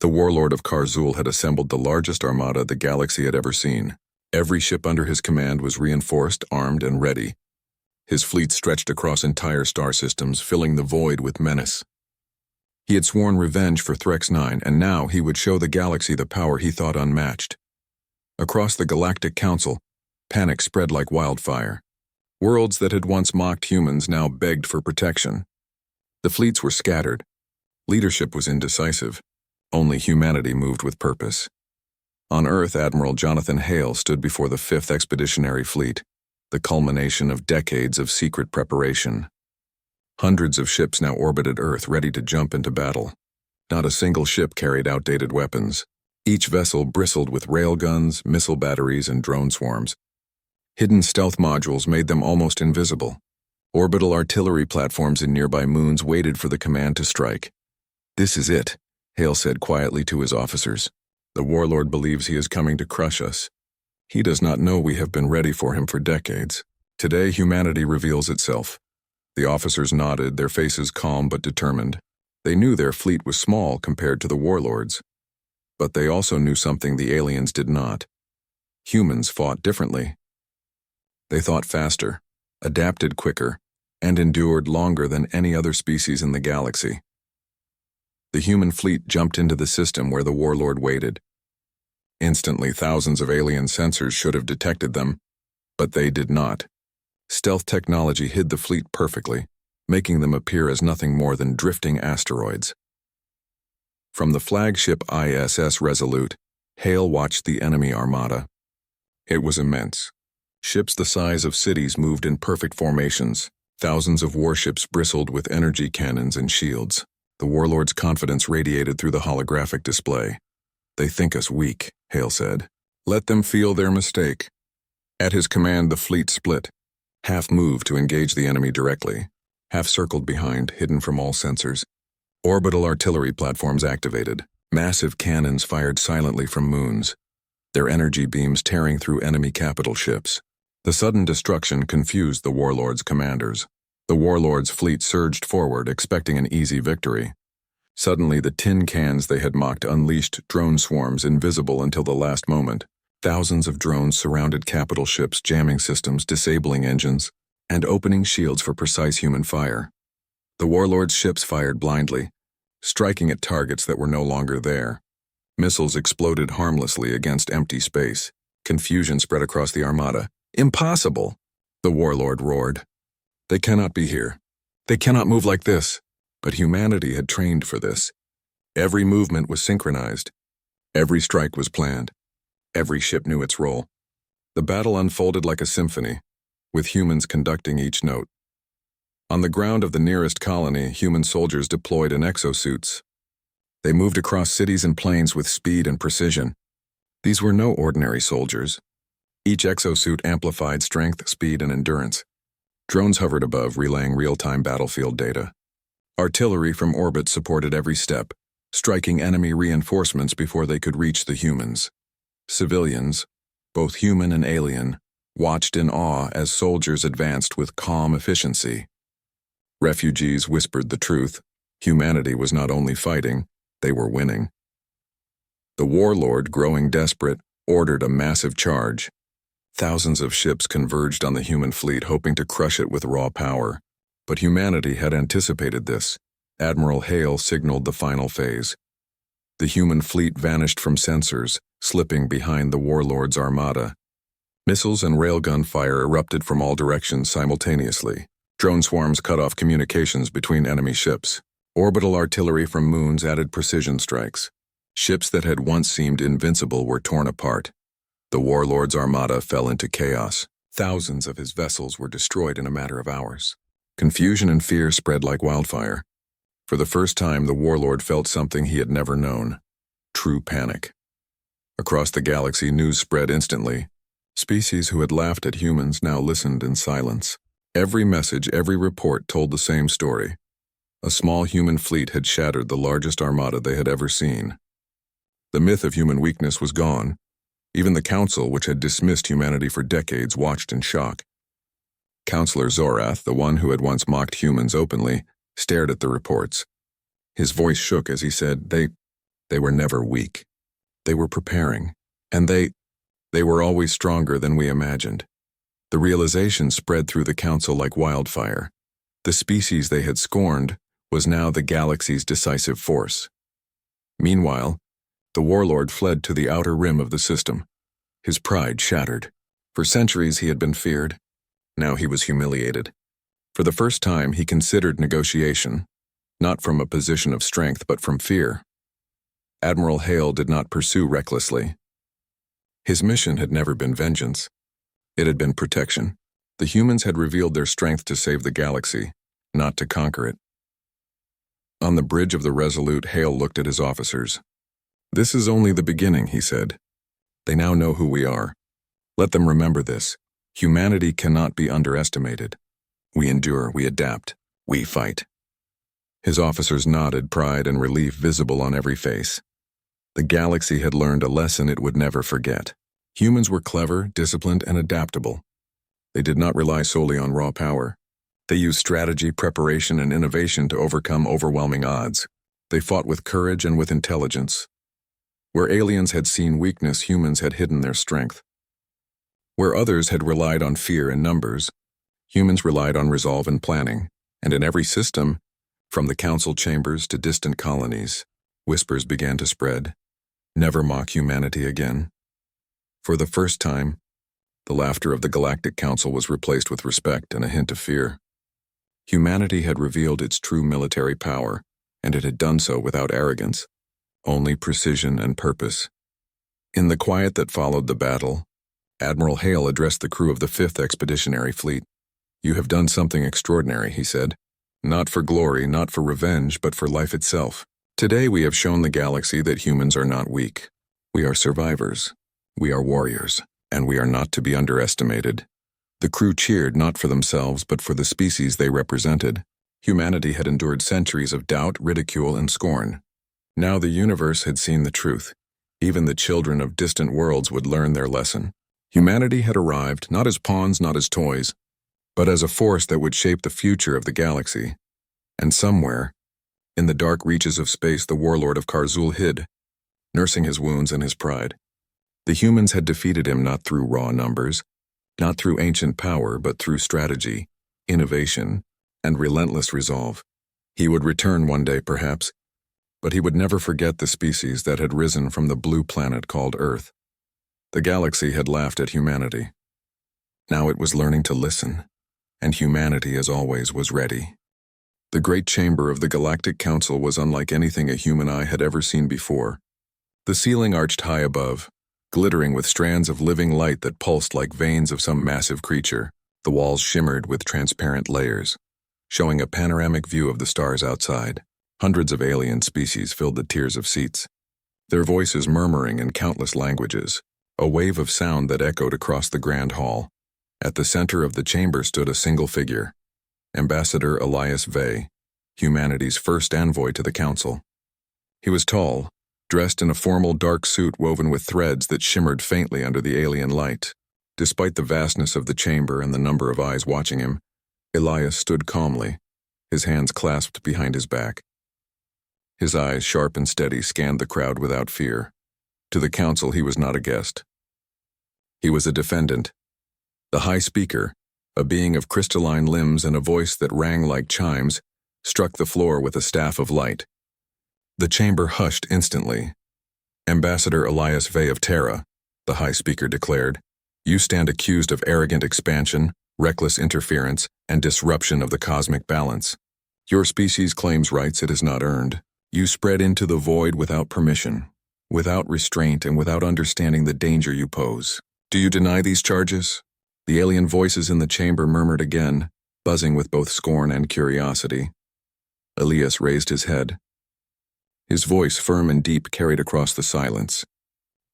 The warlord of Karzul had assembled the largest armada the galaxy had ever seen. Every ship under his command was reinforced, armed, and ready. His fleet stretched across entire star systems, filling the void with menace. He had sworn revenge for Threx 9, and now he would show the galaxy the power he thought unmatched. Across the Galactic Council, panic spread like wildfire. Worlds that had once mocked humans now begged for protection. The fleets were scattered. Leadership was indecisive. Only humanity moved with purpose. On Earth, Admiral Jonathan Hale stood before the 5th Expeditionary Fleet, the culmination of decades of secret preparation. Hundreds of ships now orbited Earth, ready to jump into battle. Not a single ship carried outdated weapons. Each vessel bristled with railguns, missile batteries, and drone swarms. Hidden stealth modules made them almost invisible. Orbital artillery platforms in nearby moons waited for the command to strike. "This is it," Hale said quietly to his officers. "The warlord believes he is coming to crush us. He does not know we have been ready for him for decades. Today, humanity reveals itself." The officers nodded, their faces calm but determined. They knew their fleet was small compared to the warlords. But they also knew something the aliens did not. Humans fought differently. They thought faster, adapted quicker, and endured longer than any other species in the galaxy. The human fleet jumped into the system where the warlord waited. Instantly, thousands of alien sensors should have detected them, but they did not. Stealth technology hid the fleet perfectly, making them appear as nothing more than drifting asteroids. From the flagship ISS Resolute, Hale watched the enemy armada. It was immense. Ships the size of cities moved in perfect formations. Thousands of warships bristled with energy cannons and shields. The warlord's confidence radiated through the holographic display. "They think us weak," Hale said. "Let them feel their mistake." At his command, the fleet split. Half moved to engage the enemy directly. Half circled behind, hidden from all sensors. Orbital artillery platforms activated. Massive cannons fired silently from moons, their energy beams tearing through enemy capital ships. The sudden destruction confused the warlord's commanders. The warlord's fleet surged forward, expecting an easy victory. Suddenly, the tin cans they had mocked unleashed drone swarms invisible until the last moment. Thousands of drones surrounded capital ships, jamming systems, disabling engines, and opening shields for precise human fire. The warlord's ships fired blindly, striking at targets that were no longer there. Missiles exploded harmlessly against empty space. Confusion spread across the armada. "Impossible!" the warlord roared. "They cannot be here. They cannot move like this." But humanity had trained for this. Every movement was synchronized. Every strike was planned. Every ship knew its role. The battle unfolded like a symphony, with humans conducting each note. On the ground of the nearest colony, human soldiers deployed in exosuits. They moved across cities and plains with speed and precision. These were no ordinary soldiers. Each exosuit amplified strength, speed, and endurance. Drones hovered above, relaying real-time battlefield data. Artillery from orbit supported every step, striking enemy reinforcements before they could reach the humans. Civilians, both human and alien, watched in awe as soldiers advanced with calm efficiency. Refugees whispered the truth. Humanity was not only fighting, they were winning. The warlord, growing desperate, ordered a massive charge. Thousands of ships converged on the human fleet, hoping to crush it with raw power. But humanity had anticipated this. Admiral Hale signaled the final phase. The human fleet vanished from sensors, slipping behind the warlord's armada. Missiles and railgun fire erupted from all directions simultaneously. Drone swarms cut off communications between enemy ships. Orbital artillery from moons added precision strikes. Ships that had once seemed invincible were torn apart. The warlord's armada fell into chaos. Thousands of his vessels were destroyed in a matter of hours. Confusion and fear spread like wildfire. For the first time, the warlord felt something he had never known: true panic. Across the galaxy, news spread instantly. Species who had laughed at humans now listened in silence. Every message, every report told the same story. A small human fleet had shattered the largest armada they had ever seen. The myth of human weakness was gone. Even the Council, which had dismissed humanity for decades, watched in shock. Counselor Zorath, the one who had once mocked humans openly, stared at the reports. His voice shook as he said, They were never weak. They were preparing, and they were always stronger than we imagined. The realization spread through the council like wildfire. The species they had scorned was now the galaxy's decisive force. Meanwhile, the warlord fled to the outer rim of the system, his pride shattered. For centuries he had been feared. Now he was humiliated. For the first time he considered negotiation, not from a position of strength but from fear. Admiral Hale did not pursue recklessly. His mission had never been vengeance. It had been protection. The humans had revealed their strength to save the galaxy, not to conquer it. On the bridge of the Resolute, Hale looked at his officers. "This is only the beginning," he said. "They now know who we are. Let them remember this. Humanity cannot be underestimated. We endure, we adapt, we fight." His officers nodded, pride and relief visible on every face. The galaxy had learned a lesson it would never forget. Humans were clever, disciplined, and adaptable. They did not rely solely on raw power. They used strategy, preparation, and innovation to overcome overwhelming odds. They fought with courage and with intelligence. Where aliens had seen weakness, humans had hidden their strength. Where others had relied on fear and numbers, humans relied on resolve and planning. And in every system, from the council chambers to distant colonies, whispers began to spread. Never mock humanity again. For the first time, the laughter of the Galactic Council was replaced with respect and a hint of fear. Humanity had revealed its true military power, and it had done so without arrogance, only precision and purpose. In the quiet that followed the battle, Admiral Hale addressed the crew of the 5th Expeditionary Fleet. "You have done something extraordinary," he said. "Not for glory, not for revenge, but for life itself. Today we have shown the galaxy that humans are not weak. We are survivors. We are warriors, and we are not to be underestimated." The crew cheered not for themselves but for the species they represented. Humanity had endured centuries of doubt, ridicule, and scorn. Now the universe had seen the truth. Even the children of distant worlds would learn their lesson. Humanity had arrived, not as pawns, not as toys, but as a force that would shape the future of the galaxy. And somewhere, in the dark reaches of space, the warlord of Karzul hid, nursing his wounds and his pride. The humans had defeated him not through raw numbers, not through ancient power, but through strategy, innovation, and relentless resolve. He would return one day, perhaps, but he would never forget the species that had risen from the blue planet called Earth. The galaxy had laughed at humanity. Now it was learning to listen, and humanity, as always, was ready. The great chamber of the Galactic Council was unlike anything a human eye had ever seen before. The ceiling arched high above, glittering with strands of living light that pulsed like veins of some massive creature. The walls shimmered with transparent layers, showing a panoramic view of the stars outside. Hundreds of alien species filled the tiers of seats, their voices murmuring in countless languages, a wave of sound that echoed across the grand hall. At the center of the chamber stood a single figure, Ambassador Elias Vey, humanity's first envoy to the council. He was tall, dressed in a formal dark suit woven with threads that shimmered faintly under the alien light. Despite the vastness of the chamber and the number of eyes watching him, Elias stood calmly, his hands clasped behind his back. His eyes, sharp and steady, scanned the crowd without fear. To the council, he was not a guest. He was a defendant. The High Speaker, a being of crystalline limbs and a voice that rang like chimes, struck the floor with a staff of light. The chamber hushed instantly. "Ambassador Elias Vey of Terra," the High Speaker declared, "you stand accused of arrogant expansion, reckless interference, and disruption of the cosmic balance. Your species claims rights it has not earned. You spread into the void without permission, without restraint, and without understanding the danger you pose. Do you deny these charges?" The alien voices in the chamber murmured again, buzzing with both scorn and curiosity. Elias raised his head. His voice, firm and deep, carried across the silence.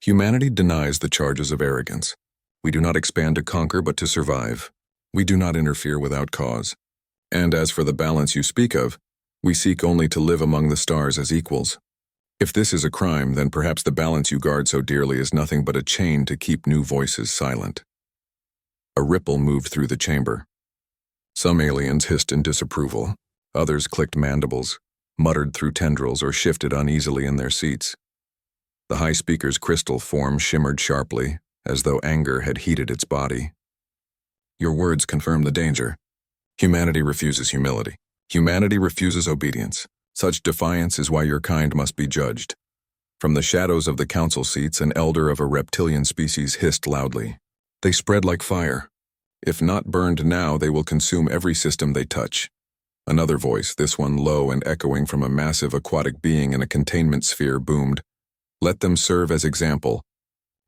"Humanity denies the charges of arrogance. We do not expand to conquer, but to survive. We do not interfere without cause. And as for the balance you speak of, we seek only to live among the stars as equals. If this is a crime, then perhaps the balance you guard so dearly is nothing but a chain to keep new voices silent." A ripple moved through the chamber. Some aliens hissed in disapproval. Others clicked mandibles, muttered through tendrils, or shifted uneasily in their seats. The High Speaker's crystal form shimmered sharply, as though anger had heated its body. Your words confirm the danger. Humanity refuses humility. Humanity refuses obedience. Such defiance is why your kind must be judged. From the shadows of the council seats, an elder of a reptilian species hissed loudly. They spread like fire. If not burned now, they will consume every system they touch. Another voice, this one low and echoing from a massive aquatic being in a containment sphere, boomed. Let them serve as example.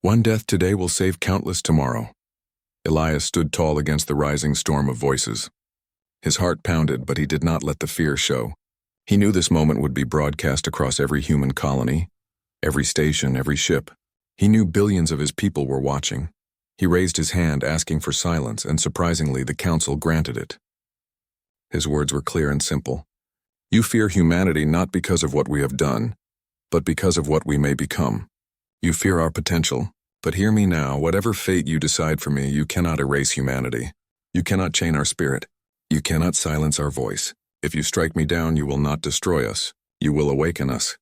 One death today will save countless tomorrow. Elias stood tall against the rising storm of voices. His heart pounded, but he did not let the fear show. He knew this moment would be broadcast across every human colony, every station, every ship. He knew billions of his people were watching. He raised his hand, asking for silence, and surprisingly, the council granted it. His words were clear and simple. You fear humanity not because of what we have done, but because of what we may become. You fear our potential, but hear me now, whatever fate you decide for me, you cannot erase humanity. You cannot chain our spirit. You cannot silence our voice. If you strike me down, you will not destroy us. You will awaken us.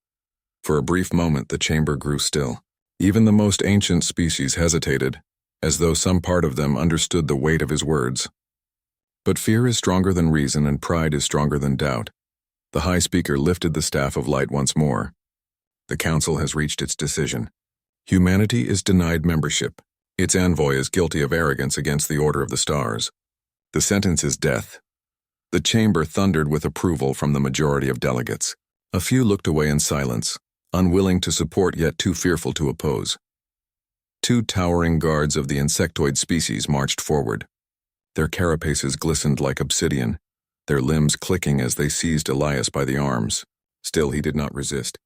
For a brief moment, the chamber grew still. Even the most ancient species hesitated, as though some part of them understood the weight of his words. But fear is stronger than reason, and pride is stronger than doubt. The High Speaker lifted the staff of light once more. The Council has reached its decision. Humanity is denied membership. Its envoy is guilty of arrogance against the Order of the Stars. The sentence is death. The chamber thundered with approval from the majority of delegates. A few looked away in silence, unwilling to support yet too fearful to oppose. Two towering guards of the insectoid species marched forward. Their carapaces glistened like obsidian, their limbs clicking as they seized Elias by the arms. Still, he did not resist.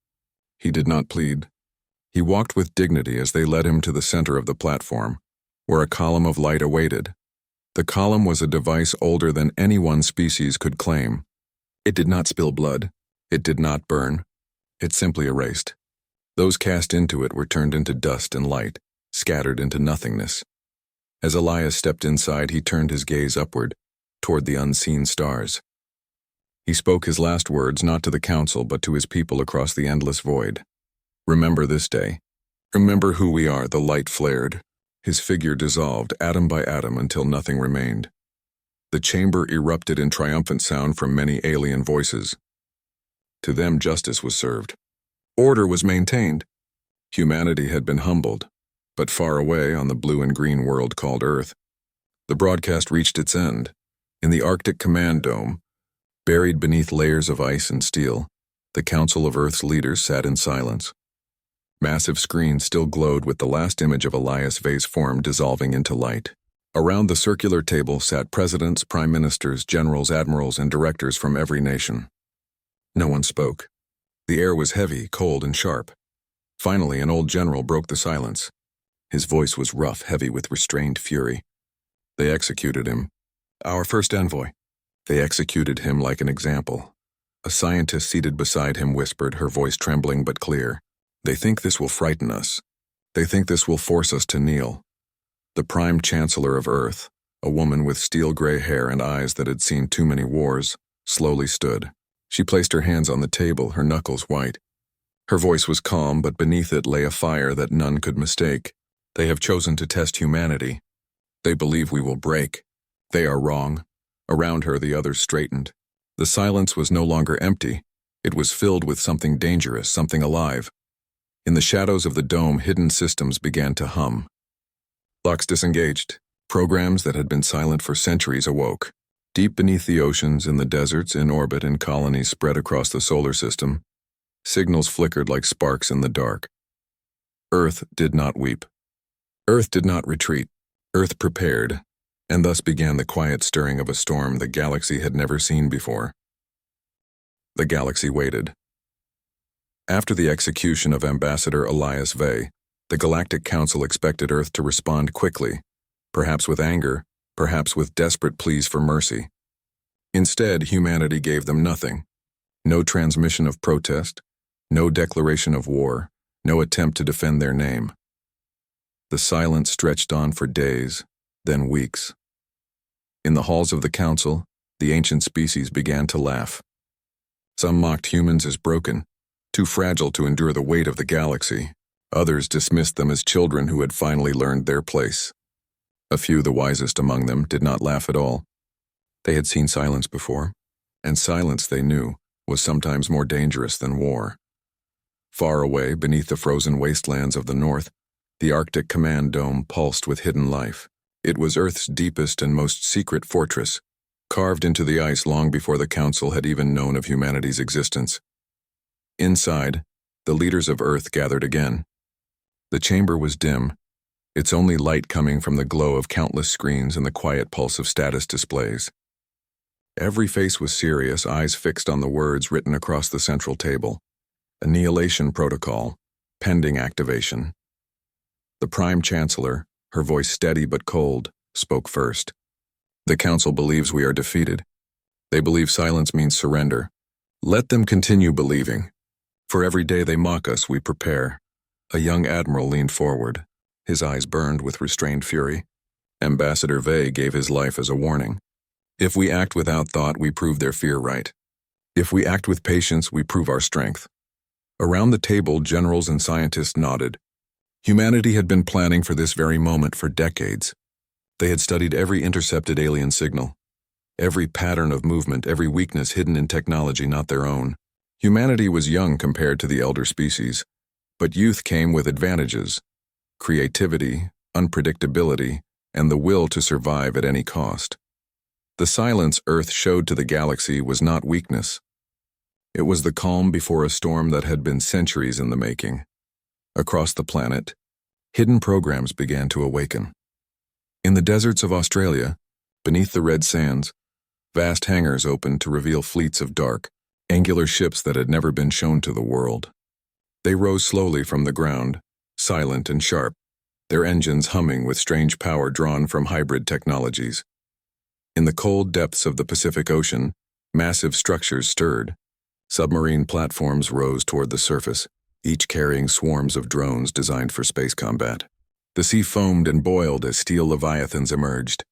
He did not plead. He walked with dignity as they led him to the center of the platform, where a column of light awaited. The column was a device older than any one species could claim. It did not spill blood. It did not burn. It simply erased. Those cast into it were turned into dust and light, scattered into nothingness. As Elias stepped inside, he turned his gaze upward, toward the unseen stars. He spoke his last words not to the council but to his people across the endless void. Remember this day. Remember who we are. The light flared. His figure dissolved atom by atom until nothing remained. The chamber erupted in triumphant sound from many alien voices. To them, justice was served. Order was maintained. Humanity had been humbled, but far away on the blue and green world called Earth. The broadcast reached its end. In the Arctic Command Dome, buried beneath layers of ice and steel, the Council of Earth's leaders sat in silence. Massive screens still glowed with the last image of Elias Vay's form dissolving into light. Around the circular table sat presidents, prime ministers, generals, admirals, and directors from every nation. No one spoke. The air was heavy, cold, and sharp. Finally, an old general broke the silence. His voice was rough, heavy with restrained fury. They executed him. Our first envoy. They executed him like an example. A scientist seated beside him whispered, her voice trembling but clear. They think this will frighten us. They think this will force us to kneel. The Prime Chancellor of Earth, a woman with steel-gray hair and eyes that had seen too many wars, slowly stood. She placed her hands on the table, her knuckles white. Her voice was calm, but beneath it lay a fire that none could mistake. They have chosen to test humanity. They believe we will break. They are wrong. Around her, the others straightened. The silence was no longer empty. It was filled with something dangerous, something alive. In the shadows of the dome, hidden systems began to hum. Locks disengaged. Programs that had been silent for centuries awoke. Deep beneath the oceans, in the deserts, in orbit, in colonies spread across the solar system, signals flickered like sparks in the dark. Earth did not weep. Earth did not retreat. Earth prepared, and thus began the quiet stirring of a storm the galaxy had never seen before. The galaxy waited. After the execution of Ambassador Elias Vay, the Galactic Council expected Earth to respond quickly, perhaps with anger, perhaps with desperate pleas for mercy. Instead, humanity gave them nothing. No transmission of protest, no declaration of war, no attempt to defend their name. The silence stretched on for days, then weeks. In the halls of the Council, the ancient species began to laugh. Some mocked humans as broken, too fragile to endure the weight of the galaxy. Others dismissed them as children who had finally learned their place. A few, the wisest among them, did not laugh at all. They had seen silence before, and silence, they knew, was sometimes more dangerous than war. Far away, beneath the frozen wastelands of the north, the Arctic command dome pulsed with hidden life. It was Earth's deepest and most secret fortress, carved into the ice long before the Council had even known of humanity's existence. Inside, the leaders of Earth gathered again. The chamber was dim, its only light coming from the glow of countless screens and the quiet pulse of status displays. Every face was serious, eyes fixed on the words written across the central table. Annihilation protocol, pending activation. The Prime Chancellor, her voice steady but cold, spoke first. The Council believes we are defeated. They believe silence means surrender. Let them continue believing. For every day they mock us, we prepare. A young admiral leaned forward. His eyes burned with restrained fury. Ambassador Vey gave his life as a warning. If we act without thought, we prove their fear right. If we act with patience, we prove our strength. Around the table, generals and scientists nodded. Humanity had been planning for this very moment for decades. They had studied every intercepted alien signal, every pattern of movement, every weakness hidden in technology not their own. Humanity was young compared to the elder species, but youth came with advantages: creativity, unpredictability, and the will to survive at any cost. The silence Earth showed to the galaxy was not weakness. It was the calm before a storm that had been centuries in the making. Across the planet, hidden programs began to awaken. In the deserts of Australia, beneath the red sands, vast hangars opened to reveal fleets of dark, angular ships that had never been shown to the world. They rose slowly from the ground, silent and sharp, their engines humming with strange power drawn from hybrid technologies. In the cold depths of the Pacific Ocean, massive structures stirred. Submarine platforms rose toward the surface, each carrying swarms of drones designed for space combat. The sea foamed and boiled as steel leviathans emerged.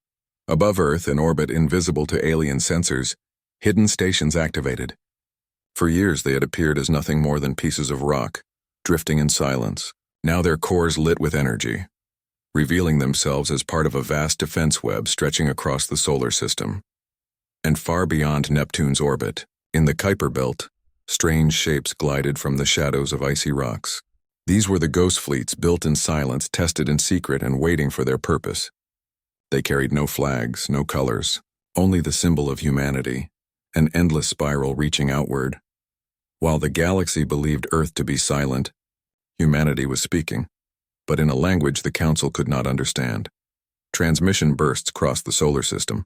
Above Earth, in orbit invisible to alien sensors, hidden stations activated. For years they had appeared as nothing more than pieces of rock, drifting in silence. Now their cores lit with energy, revealing themselves as part of a vast defense web stretching across the solar system. And far beyond Neptune's orbit, in the Kuiper Belt, strange shapes glided from the shadows of icy rocks. These were the ghost fleets built in silence, tested in secret, and waiting for their purpose. They carried no flags, no colors, only the symbol of humanity, an endless spiral reaching outward. While the galaxy believed Earth to be silent, humanity was speaking, but in a language the Council could not understand. Transmission bursts crossed the solar system,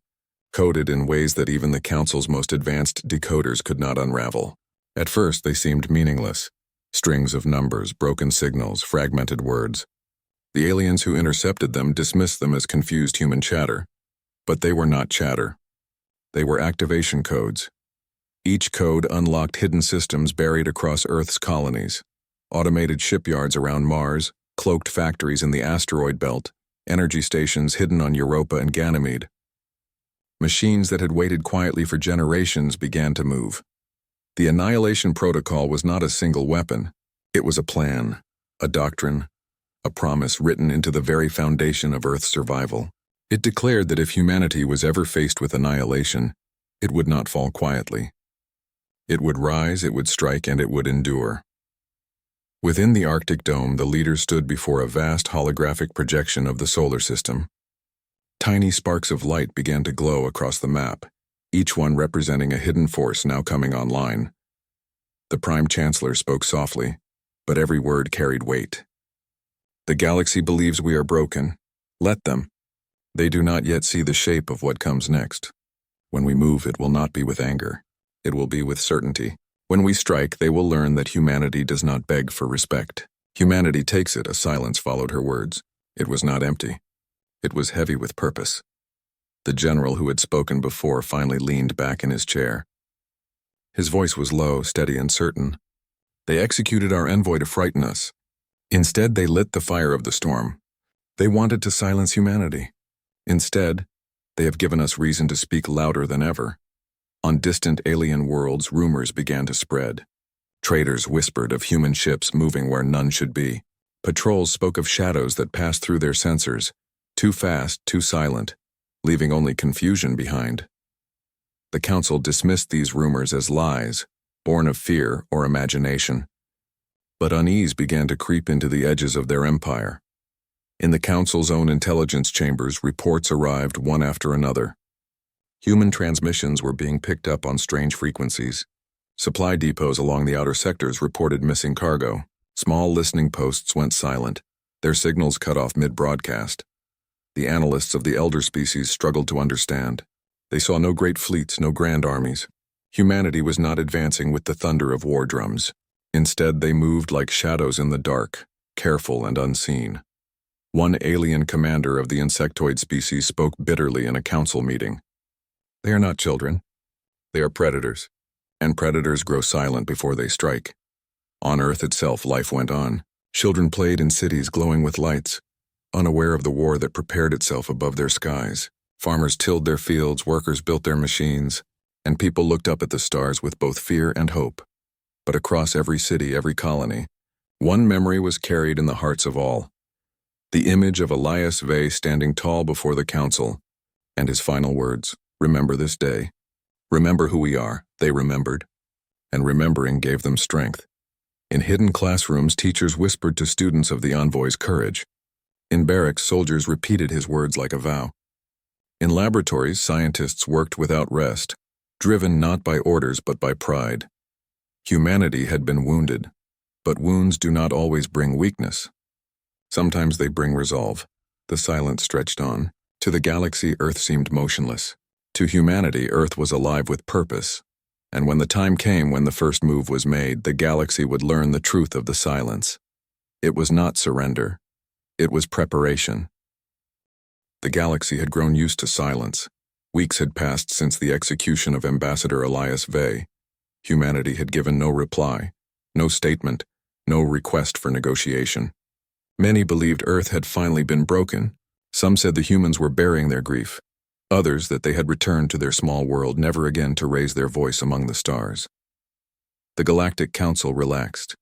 coded in ways that even the Council's most advanced decoders could not unravel. At first they seemed meaningless, strings of numbers, broken signals, fragmented words. The aliens who intercepted them dismissed them as confused human chatter. But they were not chatter. They were activation codes. Each code unlocked hidden systems buried across Earth's colonies, automated shipyards around Mars, cloaked factories in the asteroid belt, energy stations hidden on Europa and Ganymede. Machines that had waited quietly for generations began to move. The Annihilation Protocol was not a single weapon. It was a plan, a doctrine, a promise written into the very foundation of Earth's survival. It declared that if humanity was ever faced with annihilation, it would not fall quietly. It would rise, it would strike, and it would endure. Within the Arctic dome, the leaders stood before a vast holographic projection of the solar system. Tiny sparks of light began to glow across the map, each one representing a hidden force now coming online. The Prime Chancellor spoke softly, but every word carried weight. The galaxy believes we are broken. Let them. They do not yet see the shape of what comes next. When we move, it will not be with anger. It will be with certainty. When we strike, they will learn that humanity does not beg for respect. Humanity takes it. A silence followed her words. It was not empty. It was heavy with purpose. The general who had spoken before finally leaned back in his chair. His voice was low, steady, and certain. They executed our envoy to frighten us. Instead, they lit the fire of the storm. They wanted to silence humanity. Instead, they have given us reason to speak louder than ever. On distant alien worlds, rumors began to spread. Traders whispered of human ships moving where none should be. Patrols spoke of shadows that passed through their sensors, too fast, too silent, leaving only confusion behind. The Council dismissed these rumors as lies, born of fear or imagination. But unease began to creep into the edges of their empire. In the Council's own intelligence chambers, reports arrived one after another. Human transmissions were being picked up on strange frequencies. Supply depots along the outer sectors reported missing cargo. Small listening posts went silent, their signals cut off mid-broadcast. The analysts of the elder species struggled to understand. They saw no great fleets, no grand armies. Humanity was not advancing with the thunder of war drums. Instead, they moved like shadows in the dark, careful and unseen. One alien commander of the insectoid species spoke bitterly in a council meeting. They are not children. They are predators. And predators grow silent before they strike. On Earth itself, life went on. Children played in cities glowing with lights, unaware of the war that prepared itself above their skies. Farmers tilled their fields, workers built their machines, and people looked up at the stars with both fear and hope. But across every city, every colony, one memory was carried in the hearts of all. The image of Elias Vey standing tall before the council, and his final words, "Remember this day. Remember who we are." They remembered, and remembering gave them strength. In hidden classrooms, teachers whispered to students of the Envoy's courage. In barracks, soldiers repeated his words like a vow. In laboratories, scientists worked without rest, driven not by orders but by pride. Humanity had been wounded, but wounds do not always bring weakness. Sometimes they bring resolve. The silence stretched on. To the galaxy, Earth seemed motionless. To humanity, Earth was alive with purpose. And when the time came when the first move was made, the galaxy would learn the truth of the silence. It was not surrender. It was preparation. The galaxy had grown used to silence. Weeks had passed since the execution of Ambassador Elias Vey. Humanity had given no reply, no statement, no request for negotiation. Many believed Earth had finally been broken. Some said the humans were burying their grief. Others that they had returned to their small world, never again to raise their voice among the stars. The Galactic Council relaxed.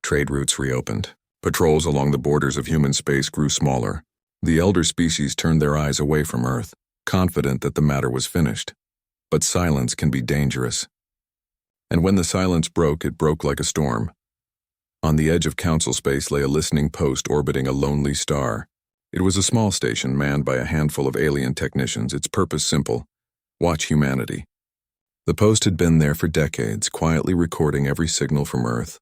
Trade routes reopened. Patrols along the borders of human space grew smaller. The elder species turned their eyes away from Earth, confident that the matter was finished. But silence can be dangerous. And when the silence broke, it broke like a storm. On the edge of council space lay a listening post orbiting a lonely star. It was a small station manned by a handful of alien technicians, its purpose simple: watch humanity. The post had been there for decades, quietly recording every signal from Earth,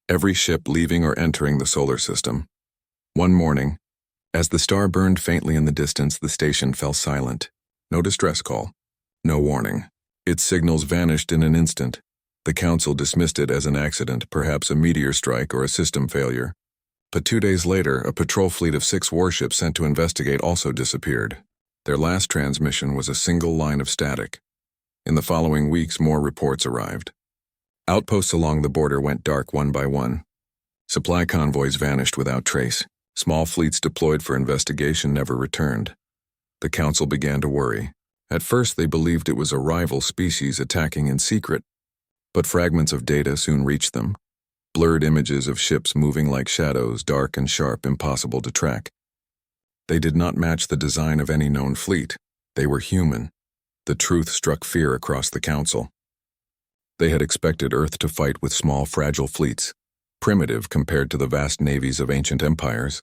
every ship leaving or entering the solar system. One morning, as the star burned faintly in the distance, the station fell silent. No distress call, no warning. Its signals vanished in an instant. The Council dismissed it as an accident, perhaps a meteor strike or a system failure. But 2 days later, a patrol fleet of 6 warships sent to investigate also disappeared. Their last transmission was a single line of static. In the following weeks, more reports arrived. Outposts along the border went dark one by one. Supply convoys vanished without trace. Small fleets deployed for investigation never returned. The Council began to worry. At first, they believed it was a rival species attacking in secret, but fragments of data soon reached them. Blurred images of ships moving like shadows, dark and sharp, impossible to track. They did not match the design of any known fleet. They were human. The truth struck fear across the Council. They had expected Earth to fight with small, fragile fleets, primitive compared to the vast navies of ancient empires.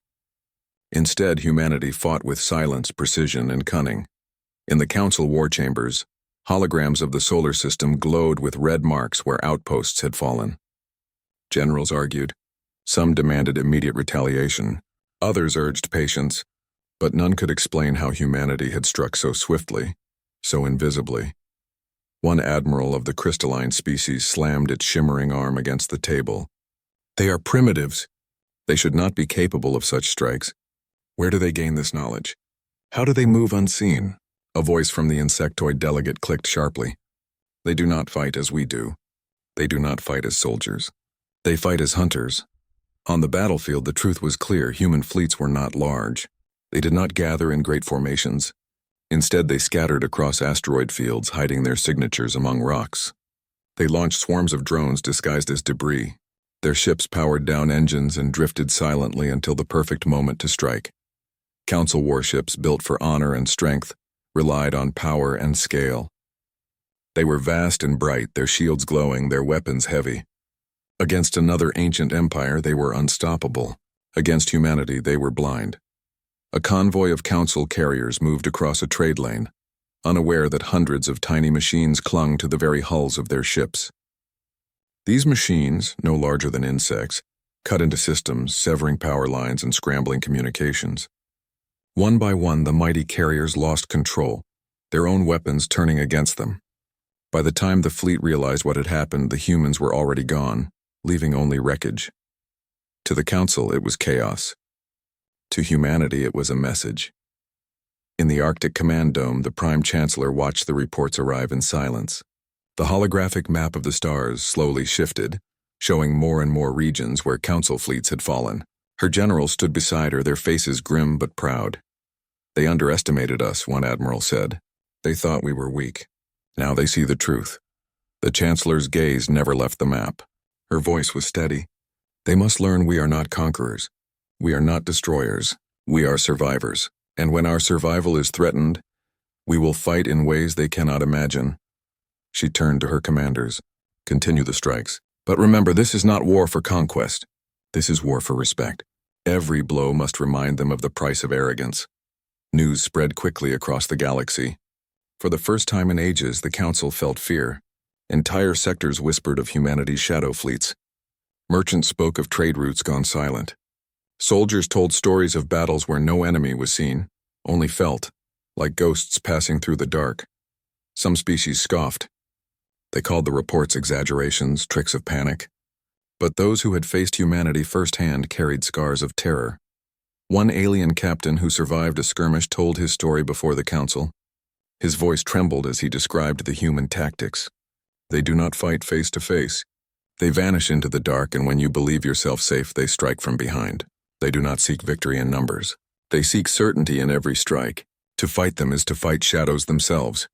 Instead, humanity fought with silence, precision, and cunning. In the Council war chambers, holograms of the solar system glowed with red marks where outposts had fallen. Generals argued. Some demanded immediate retaliation. Others urged patience. But none could explain how humanity had struck so swiftly, so invisibly. One admiral of the crystalline species slammed its shimmering arm against the table. "They are primitives. They should not be capable of such strikes. Where do they gain this knowledge? How do they move unseen?" A voice from the insectoid delegate clicked sharply. "They do not fight as we do. They do not fight as soldiers. They fight as hunters." On the battlefield, the truth was clear. Human fleets were not large. They did not gather in great formations. Instead, they scattered across asteroid fields, hiding their signatures among rocks. They launched swarms of drones disguised as debris. Their ships powered down engines and drifted silently until the perfect moment to strike. Council warships built for honor and strength relied on power and scale. They were vast and bright, their shields glowing, their weapons heavy. Against another ancient empire, they were unstoppable. Against humanity, they were blind. A convoy of council carriers moved across a trade lane, unaware that hundreds of tiny machines clung to the very hulls of their ships. These machines, no larger than insects, cut into systems, severing power lines and scrambling communications. One by one, the mighty carriers lost control, their own weapons turning against them. By the time the fleet realized what had happened, the humans were already gone, leaving only wreckage. To the Council, it was chaos. To humanity, it was a message. In the Arctic Command Dome, the Prime Chancellor watched the reports arrive in silence. The holographic map of the stars slowly shifted, showing more and more regions where Council fleets had fallen. Her generals stood beside her, their faces grim but proud. "They underestimated us," one admiral said. "They thought we were weak. Now they see the truth." The Chancellor's gaze never left the map. Her voice was steady. "They must learn we are not conquerors. We are not destroyers. We are survivors. And when our survival is threatened, we will fight in ways they cannot imagine." She turned to her commanders. "Continue the strikes. But remember, this is not war for conquest. This is war for respect. Every blow must remind them of the price of arrogance." News spread quickly across the galaxy. For the first time in ages, the Council felt fear. Entire sectors whispered of humanity's shadow fleets. Merchants spoke of trade routes gone silent. Soldiers told stories of battles where no enemy was seen, only felt, like ghosts passing through the dark. Some species scoffed. They called the reports exaggerations, tricks of panic. But those who had faced humanity firsthand carried scars of terror. One alien captain who survived a skirmish told his story before the Council. His voice trembled as he described the human tactics. "They do not fight face to face. They vanish into the dark, and when you believe yourself safe, they strike from behind. They do not seek victory in numbers. They seek certainty in every strike. To fight them is to fight shadows themselves."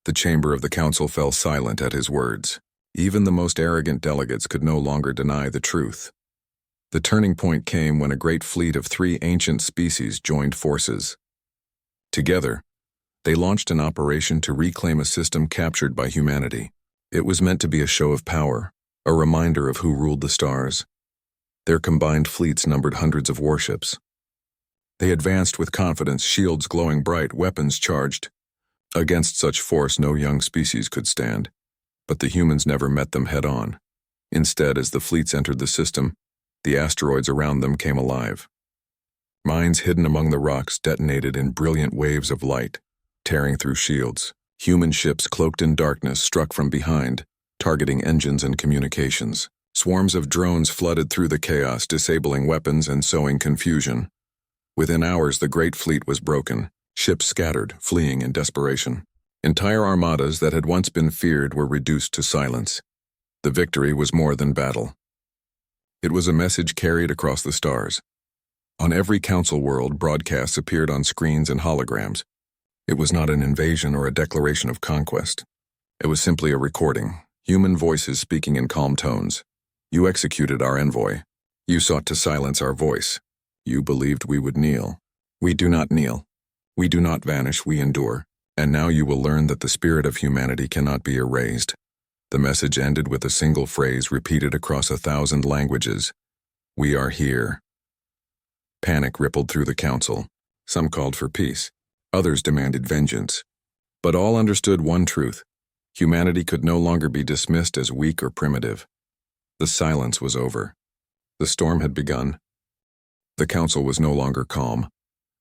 The chamber of the Council fell silent at his words. Even the most arrogant delegates could no longer deny the truth. The turning point came when a great fleet of 3 ancient species joined forces. Together, they launched an operation to reclaim a system captured by humanity. It was meant to be a show of power, a reminder of who ruled the stars. Their combined fleets numbered hundreds of warships. They advanced with confidence, shields glowing bright, weapons charged. Against such force, no young species could stand. But the humans never met them head-on. Instead, as the fleets entered the system, the asteroids around them came alive. Mines hidden among the rocks detonated in brilliant waves of light, tearing through shields. Human ships cloaked in darkness struck from behind, targeting engines and communications. Swarms of drones flooded through the chaos, disabling weapons and sowing confusion. Within hours, the great fleet was broken, ships scattered, fleeing in desperation. Entire armadas that had once been feared were reduced to silence. The victory was more than battle. It was a message carried across the stars. On every Council world, broadcasts appeared on screens and holograms. It was not an invasion or a declaration of conquest. It was simply a recording, human voices speaking in calm tones. "You executed our envoy. You sought to silence our voice. You believed we would kneel. We do not kneel. We do not vanish, we endure. And now you will learn that the spirit of humanity cannot be erased." The message ended with a single phrase repeated across 1,000 languages. "We are here." Panic rippled through the Council. Some called for peace. Others demanded vengeance. But all understood one truth. Humanity could no longer be dismissed as weak or primitive. The silence was over. The storm had begun. The Council was no longer calm.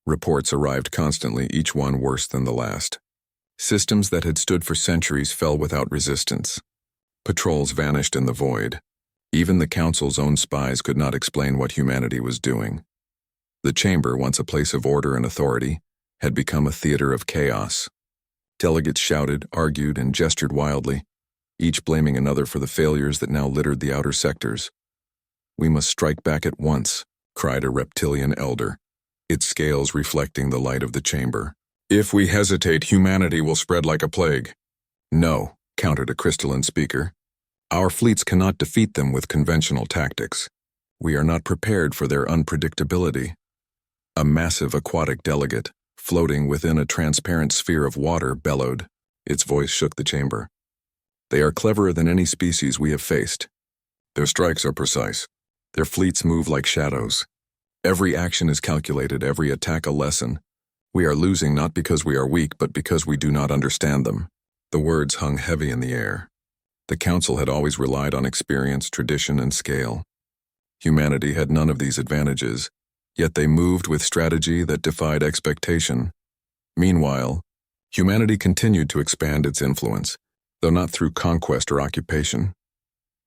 Reports arrived constantly, each one worse than the last. Systems that had stood for centuries fell without resistance. Patrols vanished in the void. Even the Council's own spies could not explain what humanity was doing. The chamber, once a place of order and authority, had become a theater of chaos. Delegates shouted, argued, and gestured wildly, each blaming another for the failures that now littered the outer sectors. "We must strike back at once," cried a reptilian elder, its scales reflecting the light of the chamber. "If we hesitate, humanity will spread like a plague." "No," countered a crystalline speaker. Our fleets cannot defeat them with conventional tactics. We are not prepared for their unpredictability. A massive aquatic delegate, floating within a transparent sphere of water, bellowed. Its voice shook the chamber. They are cleverer than any species we have faced. Their strikes are precise. Their fleets move like shadows. Every action is calculated, every attack a lesson. We are losing not because we are weak, but because we do not understand them. The words hung heavy in the air. The Council had always relied on experience, tradition, and scale. Humanity had none of these advantages, yet they moved with strategy that defied expectation. Meanwhile, humanity continued to expand its influence, though not through conquest or occupation.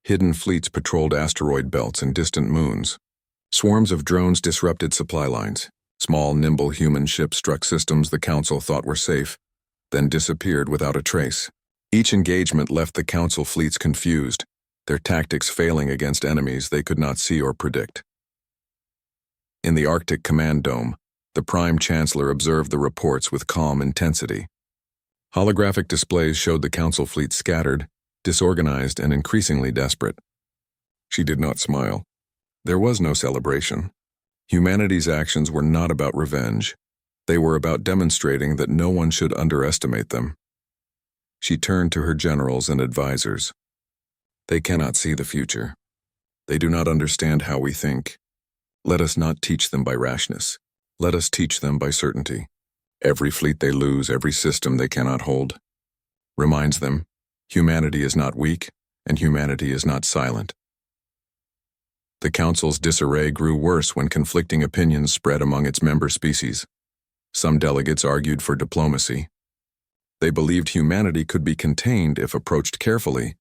Hidden fleets patrolled asteroid belts and distant moons. Swarms of drones disrupted supply lines. Small, nimble human ships struck systems the Council thought were safe, then disappeared without a trace. Each engagement left the Council fleets confused, their tactics failing against enemies they could not see or predict. In the Arctic Command Dome, the Prime Chancellor observed the reports with calm intensity. Holographic displays showed the Council fleet scattered, disorganized, and increasingly desperate. She did not smile. There was no celebration. Humanity's actions were not about revenge. They were about demonstrating that no one should underestimate them. She turned to her generals and advisors. They cannot see the future. They do not understand how we think. Let us not teach them by rashness. Let us teach them by certainty. Every fleet they lose, every system they cannot hold, reminds them, humanity is not weak, and humanity is not silent. The Council's disarray grew worse when conflicting opinions spread among its member species. Some delegates argued for diplomacy. They believed humanity could be contained if approached carefully,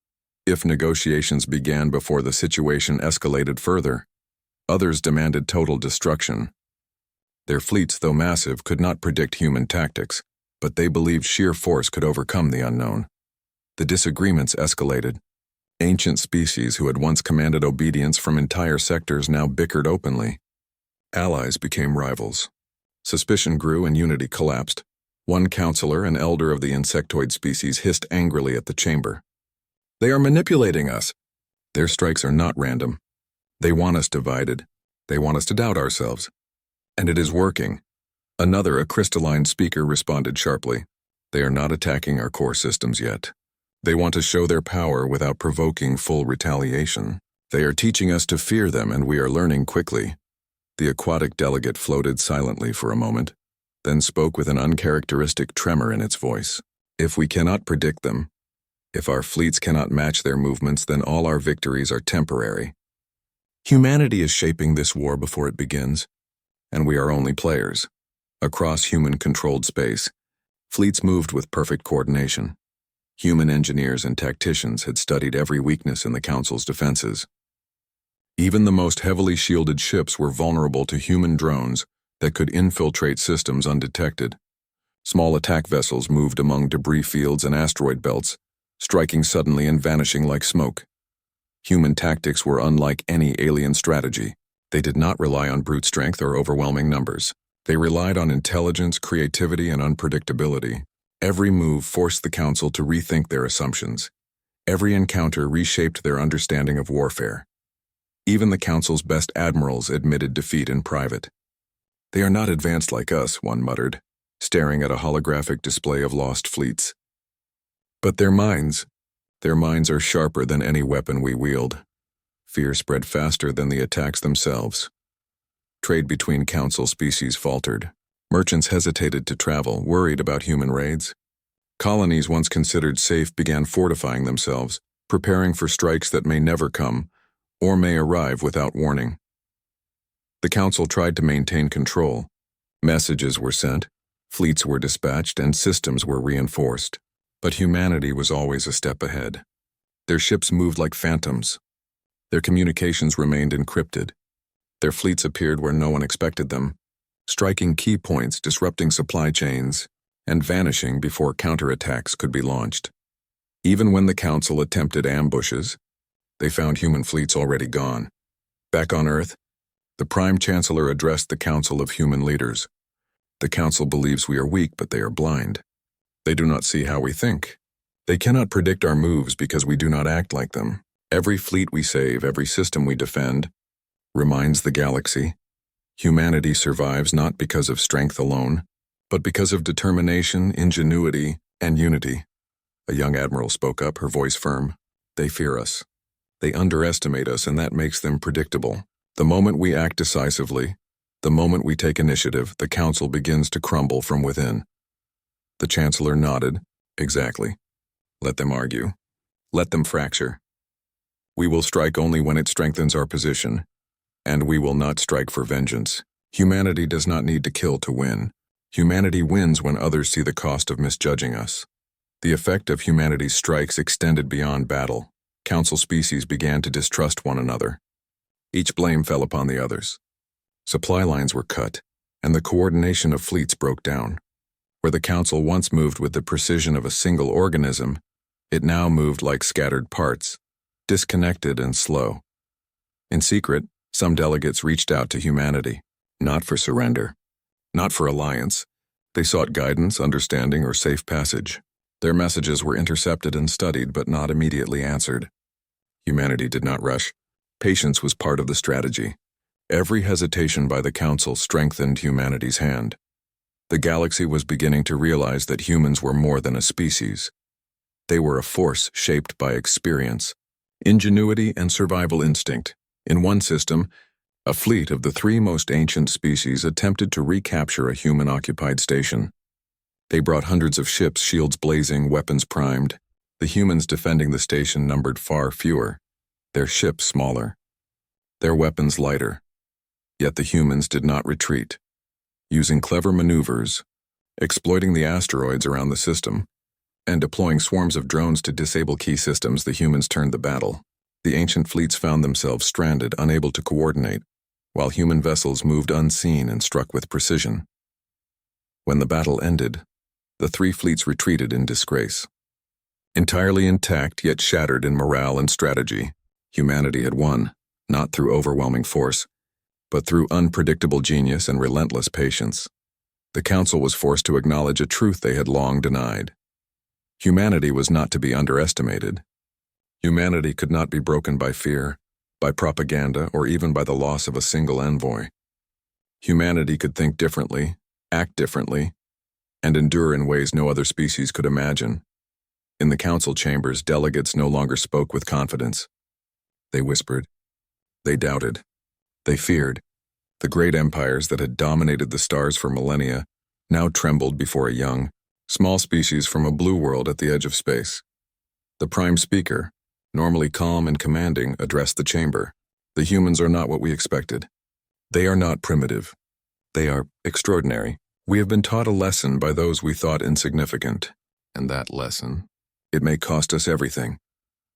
if negotiations began before the situation escalated further. Others demanded total destruction. Their fleets, though massive, could not predict human tactics, but they believed sheer force could overcome the unknown. The disagreements escalated. Ancient species who had once commanded obedience from entire sectors now bickered openly. Allies became rivals. Suspicion grew and unity collapsed. One counselor, an elder of the insectoid species, hissed angrily at the chamber. They are manipulating us. Their strikes are not random. They want us divided. They want us to doubt ourselves. And it is working. Another, a crystalline speaker, responded sharply. They are not attacking our core systems yet. They want to show their power without provoking full retaliation. They are teaching us to fear them, and we are learning quickly. The aquatic delegate floated silently for a moment, then spoke with an uncharacteristic tremor in its voice. If we cannot predict them, if our fleets cannot match their movements, then all our victories are temporary. Humanity is shaping this war before it begins, and we are only players. Across human-controlled space, fleets moved with perfect coordination. Human engineers and tacticians had studied every weakness in the Council's defenses. Even the most heavily shielded ships were vulnerable to human drones that could infiltrate systems undetected. Small attack vessels moved among debris fields and asteroid belts, striking suddenly and vanishing like smoke. Human tactics were unlike any alien strategy. They did not rely on brute strength or overwhelming numbers. They relied on intelligence, creativity, and unpredictability. Every move forced the Council to rethink their assumptions. Every encounter reshaped their understanding of warfare. Even the Council's best admirals admitted defeat in private. They are not advanced like us, one muttered, staring at a holographic display of lost fleets. But their minds are sharper than any weapon we wield. Fear spread faster than the attacks themselves. Trade between Council species faltered. Merchants hesitated to travel, worried about human raids. Colonies once considered safe began fortifying themselves, preparing for strikes that may never come, or may arrive without warning. The Council tried to maintain control. Messages were sent, fleets were dispatched, and systems were reinforced. But humanity was always a step ahead. Their ships moved like phantoms. Their communications remained encrypted. Their fleets appeared where no one expected them, striking key points, disrupting supply chains, and vanishing before counterattacks could be launched. Even when the Council attempted ambushes, they found human fleets already gone. Back on Earth, the Prime Chancellor addressed the Council of Human Leaders. The Council believes we are weak, but they are blind. They do not see how we think. They cannot predict our moves because we do not act like them. Every fleet we save, every system we defend, reminds the galaxy, humanity survives not because of strength alone, but because of determination, ingenuity, and unity. A young admiral spoke up, her voice firm. They fear us. They underestimate us, and that makes them predictable. The moment we act decisively, the moment we take initiative, the council begins to crumble from within. The Chancellor nodded. Exactly. Let them argue. Let them fracture. We will strike only when it strengthens our position, and we will not strike for vengeance. Humanity does not need to kill to win. Humanity wins when others see the cost of misjudging us. The effect of humanity's strikes extended beyond battle. Council species began to distrust one another. Each blame fell upon the others. Supply lines were cut, and the coordination of fleets broke down. Where the Council once moved with the precision of a single organism, it now moved like scattered parts, disconnected and slow. In secret, some delegates reached out to humanity, not for surrender, not for alliance. They sought guidance, understanding, or safe passage. Their messages were intercepted and studied, but not immediately answered. Humanity did not rush. Patience was part of the strategy. Every hesitation by the Council strengthened humanity's hand. The galaxy was beginning to realize that humans were more than a species. They were a force shaped by experience, ingenuity, and survival instinct. In one system, a fleet of the three most ancient species attempted to recapture a human-occupied station. They brought hundreds of ships, shields blazing, weapons primed. The humans defending the station numbered far fewer, their ships smaller, their weapons lighter. Yet the humans did not retreat. Using clever maneuvers, exploiting the asteroids around the system, and deploying swarms of drones to disable key systems, the humans turned the battle. The ancient fleets found themselves stranded, unable to coordinate, while human vessels moved unseen and struck with precision. When the battle ended, the three fleets retreated in disgrace. Entirely intact, yet shattered in morale and strategy, humanity had won, not through overwhelming force, but through unpredictable genius and relentless patience. The Council was forced to acknowledge a truth they had long denied. Humanity was not to be underestimated. Humanity could not be broken by fear, by propaganda, or even by the loss of a single envoy. Humanity could think differently, act differently, and endure in ways no other species could imagine. In the council chambers, delegates no longer spoke with confidence. They whispered. They doubted. They feared. The great empires that had dominated the stars for millennia now trembled before a young, small species from a blue world at the edge of space. The prime speaker, normally calm and commanding, addressed the chamber. The humans are not what we expected. They are not primitive. They are extraordinary. We have been taught a lesson by those we thought insignificant. And that lesson, it may cost us everything.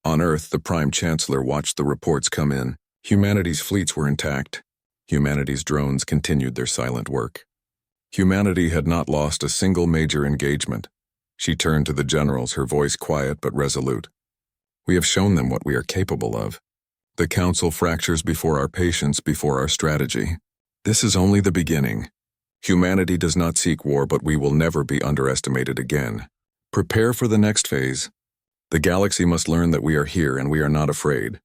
On Earth, the Prime Chancellor watched the reports come in. Humanity's fleets were intact. Humanity's drones continued their silent work. Humanity had not lost a single major engagement. She turned to the generals, her voice quiet but resolute. We have shown them what we are capable of. The Council fractures before our patience, before our strategy. This is only the beginning. Humanity does not seek war, but we will never be underestimated again. Prepare for the next phase. The galaxy must learn that we are here and we are not afraid.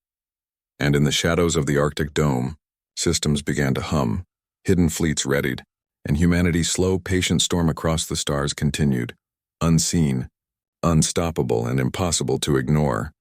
And in the shadows of the Arctic Dome, systems began to hum, hidden fleets readied, and humanity's slow, patient storm across the stars continued, unseen, unstoppable, and impossible to ignore.